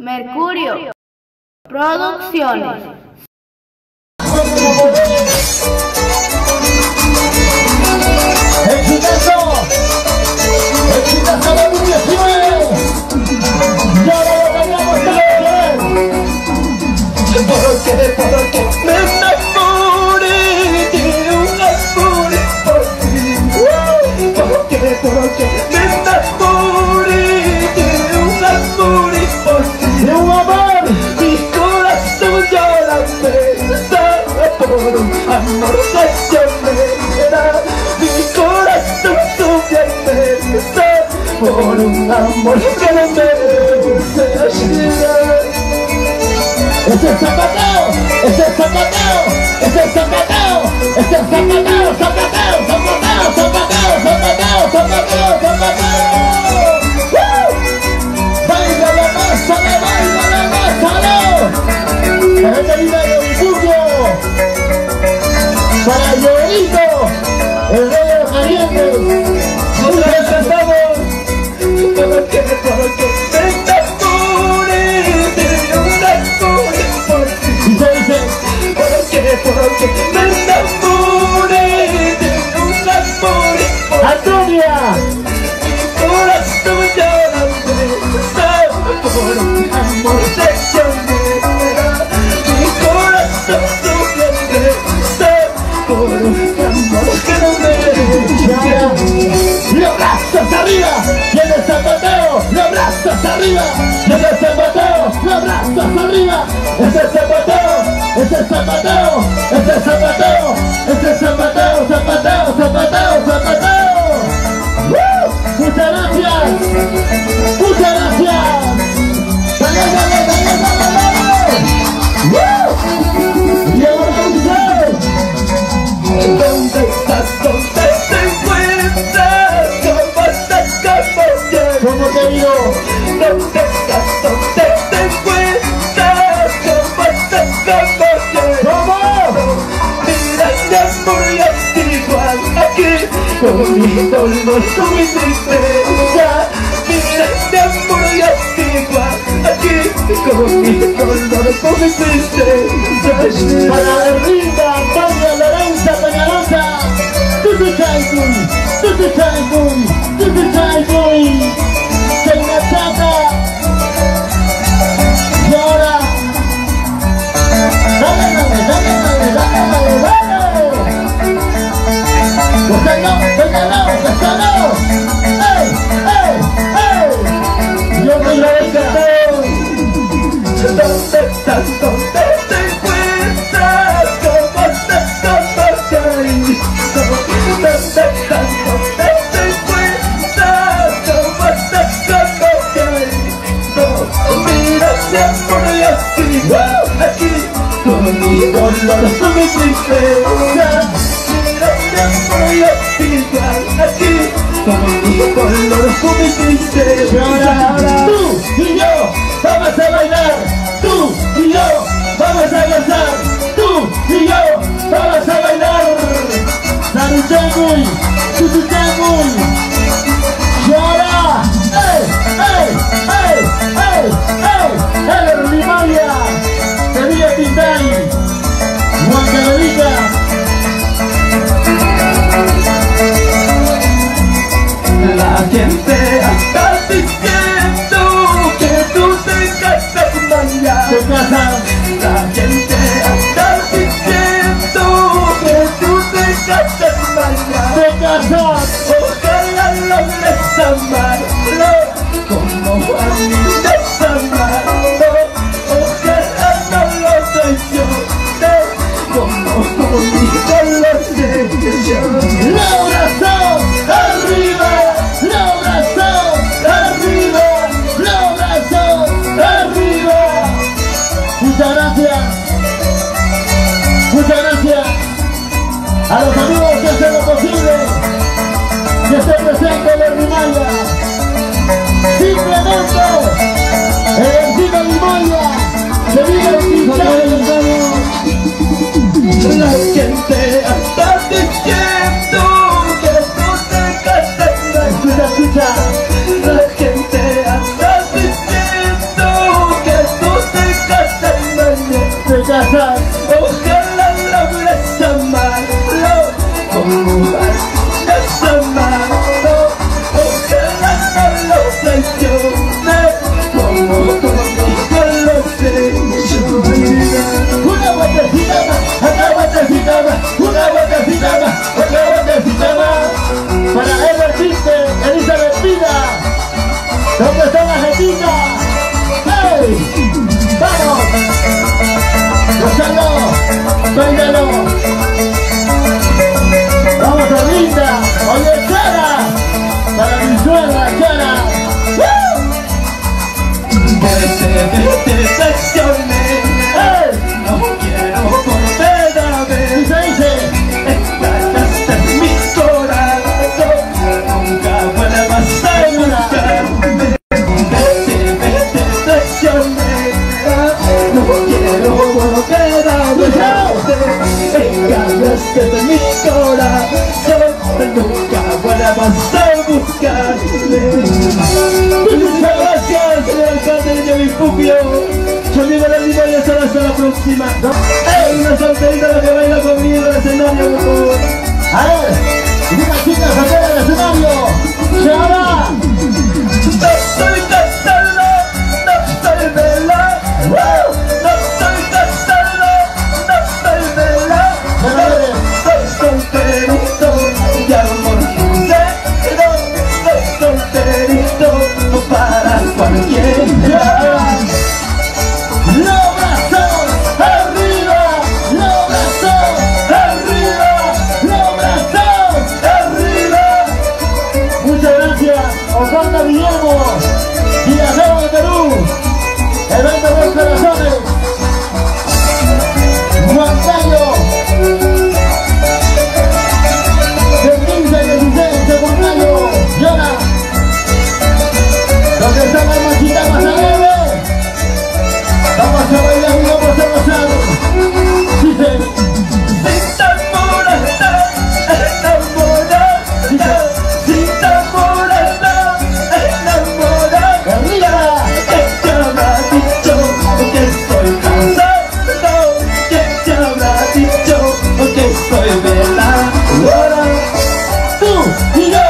Mercurio Producciones. ¡Exitazo! ¡Exitazo 2019! ¡Ya lo ganamos porque me enamoré de un amor por ti! Porque me enamoré de un amor por ti! ¡De un amor! Mi corazón llora por un amor traicionera. Mi corazón sufre por un amor que no merece llegar. ¡Ese es Zapateo! ¡Ese es Zapateo! ¡Ese es Zapateo! ¡Ese es Zapateo! ¡Zapateo! ¡Zapateo! ¡Zapateo! ¡Zapateo! ¡Zapateo! ¡Zapateo! ¡Baila la masa! ¡Baila la masa! ¡No! ¡Para esta vida de Orgullo! ¡Para Llorito! ¡El rey de los calientes! ¡Nosotros cantamos! Porque me enamoré de un amor por ti. Y se dice, porque me enamoré de un amor por ti. ¡Antonia! Mi corazón llora por un amor traicionera. Mi corazón sufre por un amor que no merece. ¡Los brazos arriba! ¡Viene el Zapateo! ¡Los brazos arriba! ¡Viene el Zapateo! ¡Los brazos arriba! ¡Es el Zapateo! ¡Es el Zapateo! ¡Es el Zapateo! ¡Es el Zapateo! ¡Zapateo! ¡Zapateo! ¡Zapateo! ¡Muchas gracias! ¡Muchas gracias! ¡Dale, dale, dale, dale, dale! ¡Y ahora dice! ¿Dónde estás? ¿Dónde te encuentras? ¿Cómo estás? ¿Cómo estás? ¿Cómo te digo? ¿Dónde estás? ¿Dónde te encuentras? ¿Cómo estás? ¿Cómo estás? ¿Cómo? Mira, ya murió igual aquí con mi dolor, con mi tristeza. Mira, ya murió igual aquí con mi dolor, con mi tristeza. Para la linda Antonia Lorenza Peñalosa, Tutu Chaikun, Tutu Chaikun, Tutu Chaikun, Chainachata. Y ahora, dale, dale, dale, dale, dale, dale, dale. ¡Ey, ey, ey! Yo me lo he cantado. ¿Dónde estás? ¿Dónde te encuentras? ¿Cómo estás? ¿Cómo estás? ¿Dónde estás? ¿Dónde te encuentras? ¿Cómo estás? ¿Cómo estás? Mira, siempre así, aquí, con mi dolor, con mi tristeza. Mira, siempre así, aquí, con mi dolor, con mi tristeza. Y ahora, tú y yo vamos a bailar, tú y yo vamos a gozar, tú y yo vamos a bailar. Saruchangui, Tutuchangui. Y ahora, ¡ey, ey, ey, ey, ey! ¡El Rimalia! Sevilla Tintay, Juan Carolita. La gente está diciendo que tú te casas mañana. ¿Te casas? La gente está diciendo que tú te casas mañana. ¿Te casas? Ojalá logres amarlo como a mí desamarlo. Ojalá no lo traicione como conmigo lo sé yo. ¡Los brazos arriba! ¡Los brazos arriba! ¡Los brazos arriba! Muchas gracias. Muchas gracias a los amigos que hacen lo posible que esté presente en la Rimaya. Simplemente Argentina. ¡Hey! ¡Vamos! ¡Gozalo! ¡Bailalo! ¡Vamos a Linda! ¡Oye, Chara! Para mi suegra, Chara. Te decepcioné. No quiero volver a ver. ¿Y se dice? Engañaste mi corazón. Nunca vuelvas a buscarme. Te decepcioné. No quiero volver a verte. Engañaste mi corazón. Nunca vuelvas a buscarme. Muchas gracias, señor alcalde de Yavipupio. Yo digo la lima y hasta la próxima. ¡Ey! Una solterita la que baila conmigo en el escenario, por favor. A ver, una chica soltera del escenario. ¡Chara! No estoy cantando, no estoy velado. No estoy cantando, no estoy velado. Soy solterito y amor sincero. Soy solterito para cualquiera. ¡Los brazos arriba! ¡Los brazos arriba! ¡Los brazos arriba! Muchas gracias, Osvaldo Guillermo, Villasero de Perú, Evento de los Corazones, Juan Cayo, del 15 y 16 de Juan Cayo, Yona, donde están las machitas más alegres. Vamos a bailar y vamos a gozar. Dice, Sin temporada, enamorada. Sin temporada, enamorada. arriba. ¿Quién te habrá dicho que estoy cansado? ¿Quién te habrá dicho que estoy velado? Tú y yo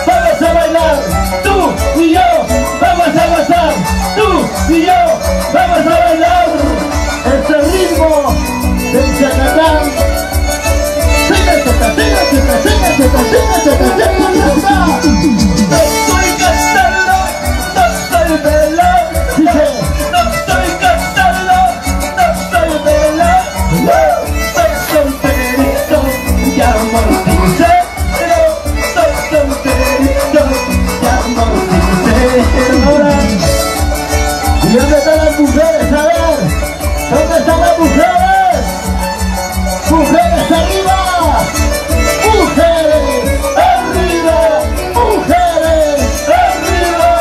vamos a bailar. Tú y yo vamos a gozar. Tú y yo vamos a bailar. Este ritmo del Chacatán. No estoy cantando, no estoy velado. No estoy cantando, no estoy velado. Soy solterito y amor sincero. Soy solterito y amor sincero. ¿Y dónde están las mujeres? A ver, ¿dónde están las mujeres? ¡Mujeres arriba! ¡Mujeres arriba! ¡Mujeres arriba!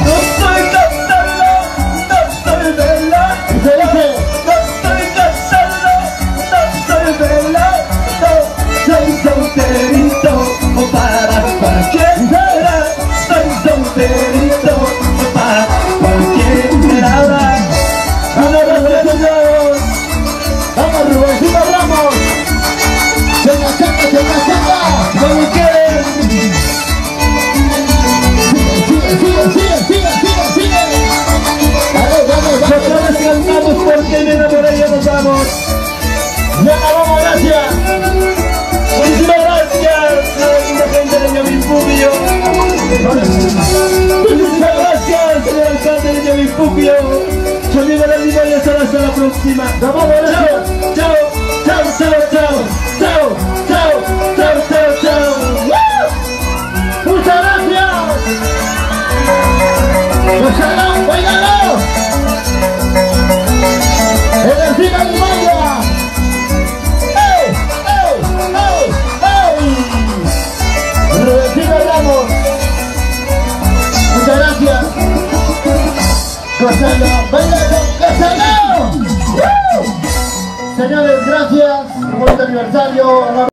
No estoy cantando, no estoy velado. Y se dice, No estoy cantando, no estoy velado. Soy solterito para cualquiera. Soy solterito para cualquiera. ¡vamos, Rubén! ¡Vamos, Rubéncito Ramos! ¡Venga, chaca! ¿Cómo quieren? ¡Sigue! Dale! Nosotros cantamos porque me enamoré y ya nos vamos. ¡Ya acabamos, gracias! Muchísimas gracias a la linda gente de Yavipupio. Muchísimas gracias, señor alcalde de Yavipupio. Yo digo la lima y hasta la próxima. ¡Vamos, gracias! Chao, chao, chao, chao, chao, chao, chao, chao, chao. ¡Muchas gracias! ¡Gozalo! ¡Bailalo! ¡Energía de Maya! ¡Ey! Rubéncito Ramos, muchas gracias. ¡Gozalo! ¡Bailalo! ¡Gozalo! Señores, gracias. Un bonito aniversario.